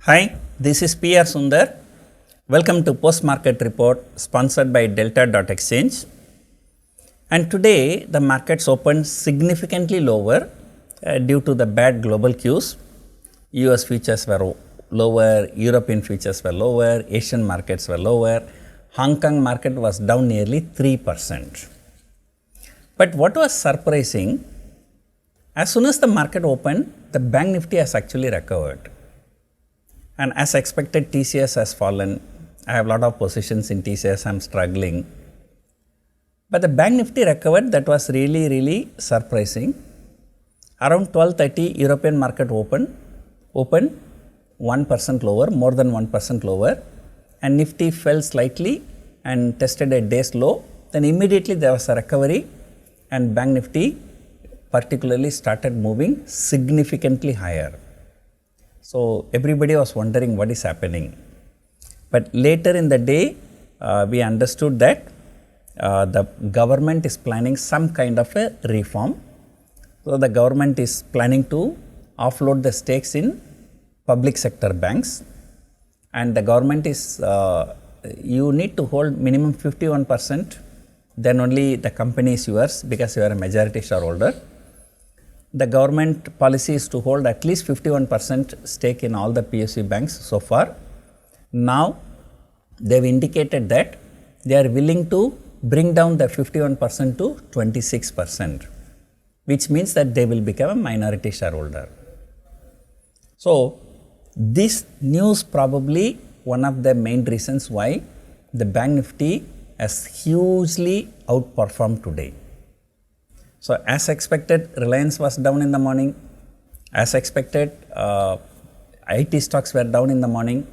Hi, this is PR Sundar. Welcome to Post Market Report sponsored by Delta.exchange. And today the markets opened significantly lower due to the bad global cues. US futures were lower, European futures were lower, Asian markets were lower. Hong Kong market was down nearly 3%. But what was surprising, as soon as the market opened, the Bank Nifty has actually recovered. And as expected, TCS has fallen. I have a lot of positions in TCS, I am struggling. But the Bank Nifty recovered, that was really surprising. Around 12:30, European market opened 1% lower, more than 1% lower. And Nifty fell slightly and tested a day's low. Then immediately there was a recovery and Bank Nifty particularly started moving significantly higher. So everybody was wondering what is happening. But later in the day, we understood that the government is planning some kind of a reform. So the government is planning to offload the stakes in public sector banks. And the government is, you need to hold minimum 51%, then only the company is yours because you are a majority shareholder. The government policy is to hold at least 51% stake in all the PSU banks so far. Now, they have indicated that they are willing to bring down the 51% to 26%, which means that they will become a minority shareholder. So, this news probably one of the main reasons why the Bank Nifty has hugely outperformed today. So, as expected, Reliance was down in the morning. As expected, IT stocks were down in the morning.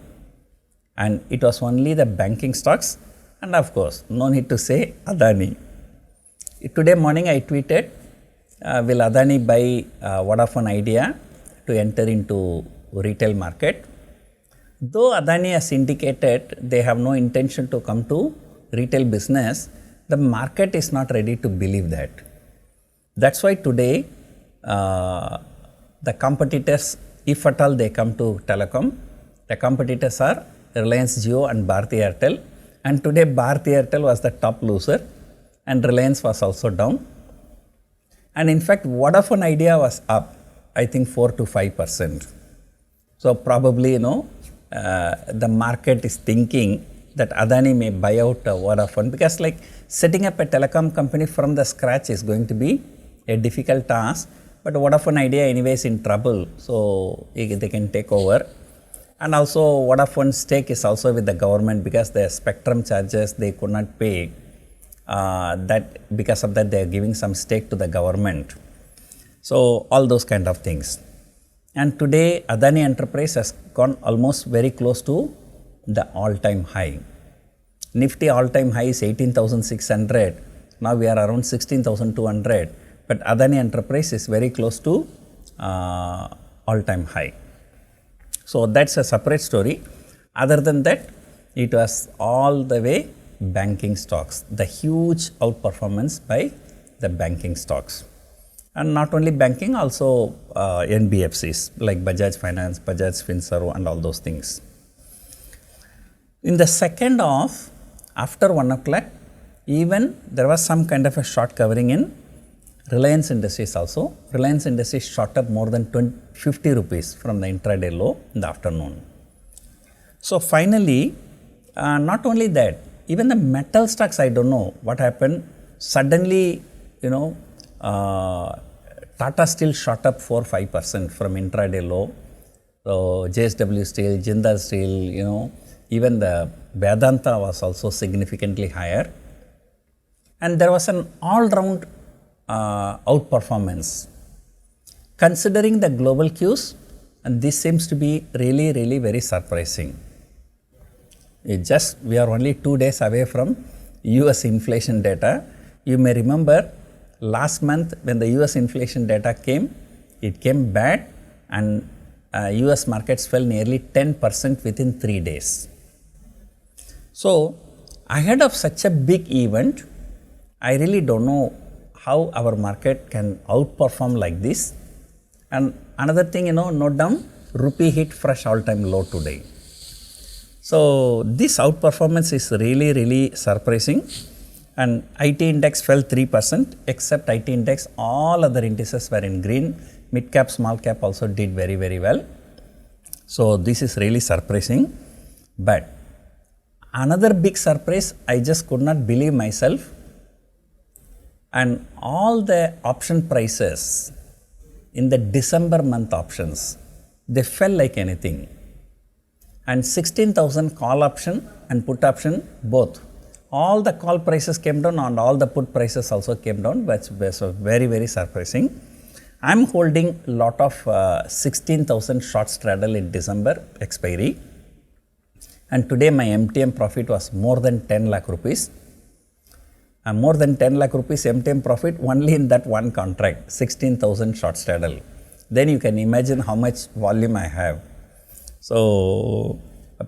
And it was only the banking stocks. And of course, no need to say Adani. Today morning I tweeted, will Adani buy Vodafone Idea to enter into retail market? Though Adani has indicated they have no intention to come to retail business, the market is not ready to believe that. That's why today the competitors, if at all they come to telecom, the competitors are Reliance Jio and Bharti Airtel. And today Bharti Airtel was the top loser and Reliance was also down. And in fact, Vodafone Idea was up, I think 4 to 5%. So probably, the market is thinking that Adani may buy out Vodafone because like setting up a telecom company from the scratch is going to be a difficult task, but Vodafone Idea anyway is in trouble, so they can take over. And also Vodafone stake is also with the government because the spectrum charges they could not pay, that because of that they are giving some stake to the government. So all those kind of things. And today Adani Enterprise has gone almost very close to the all-time high. Nifty all-time high is 18,600. Now we are around 16,200. But Adani Enterprise is very close to all-time high. So that's a separate story. Other than that, it was all the way banking stocks. The huge outperformance by the banking stocks. And not only banking, also NBFCs like Bajaj Finance, Bajaj Finserv and all those things. In the second half, after 1 o'clock, even there was some kind of a short covering in Reliance Industries also. Reliance Industries shot up more than 50 rupees from the intraday low in the afternoon. So finally, not only that, even the metal stocks, I don't know what happened. Suddenly, Tata Steel shot up 4-5% from intraday low. So JSW Steel, Jindal Steel, even the Vedanta was also significantly higher. And there was an all-round outperformance. Considering the global cues, and this seems to be really very surprising. We are only 2 days away from US inflation data. You may remember last month when the US inflation data came, it came bad and US markets fell nearly 10% within 3 days. So ahead of such a big event, I really don't know how our market can outperform like this. And another thing, note down, rupee hit fresh all-time low today. So this outperformance is really surprising, and IT index fell 3%, except IT index, all other indices were in green. Mid cap, small cap also did very well. So this is really surprising. But another big surprise, I just could not believe myself, and all the option prices in the December month options, they fell like anything. And 16,000 call option and put option both, all the call prices came down and all the put prices also came down, which was very surprising. I am holding a lot of 16,000 short straddle in December expiry, and today my MTM profit was more than 10 lakh rupees. And more than 10 lakh rupees MTM profit only in that one contract, 16,000 short straddle. Then you can imagine how much volume I have. So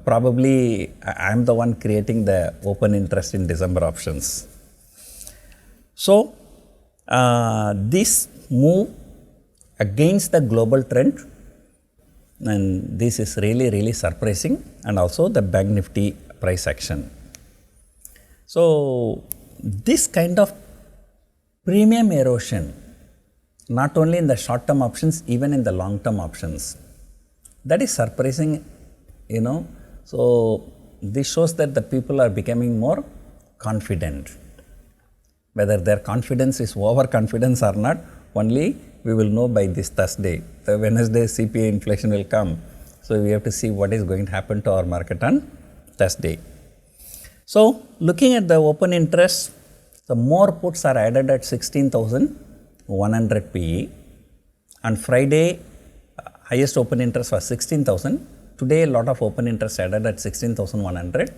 probably I am the one creating the open interest in December options. So this move against the global trend, and this is really surprising, and also the Bank Nifty price action. So this kind of premium erosion, not only in the short term options, even in the long term options, that is surprising, you know. So this shows that the people are becoming more confident. Whether their confidence is overconfidence or not, only we will know by this Thursday. The Wednesday CPI inflation will come. So we have to see what is going to happen to our market on Thursday. So looking at the open interest, the more puts are added at 16,100 PE. On Friday, highest open interest was 16,000. Today, a lot of open interest added at 16,100.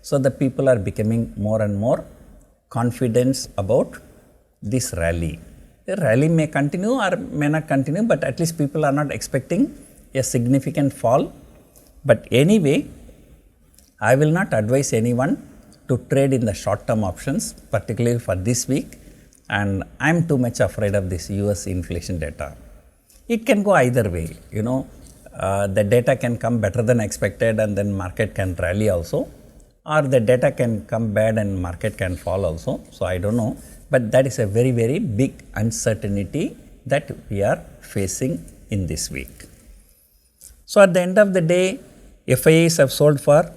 So the people are becoming more and more confident about this rally. The rally may continue or may not continue, but at least people are not expecting a significant fall. But anyway, I will not advise anyone to trade in the short term options, particularly for this week, and I am too much afraid of this US inflation data. It can go either way, you know. The data can come better than expected and then market can rally also, or the data can come bad and market can fall also. So I don't know, but that is a very big uncertainty that we are facing in this week. So at the end of the day, FIIs have sold for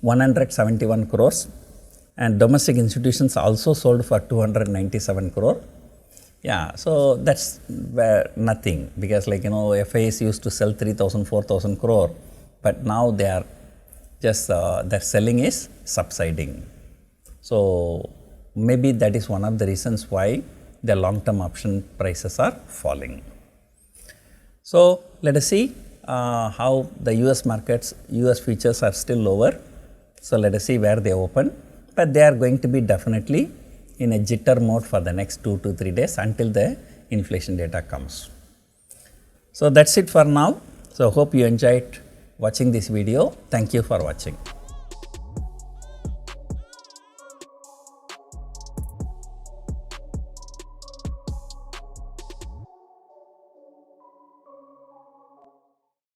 171 crores, and domestic institutions also sold for 297 crore. Yeah, so that's nothing, because like, you know, FIIs used to sell 3,000, 4,000 crore, but now they are just, their selling is subsiding. So maybe that is one of the reasons why the long-term option prices are falling. So let us see how the US markets, US futures are still lower. So let us see where they open, but they are going to be definitely in a jitter mode for the next 2 to 3 days until the inflation data comes. So that's it for now. So hope you enjoyed watching this video. Thank you for watching.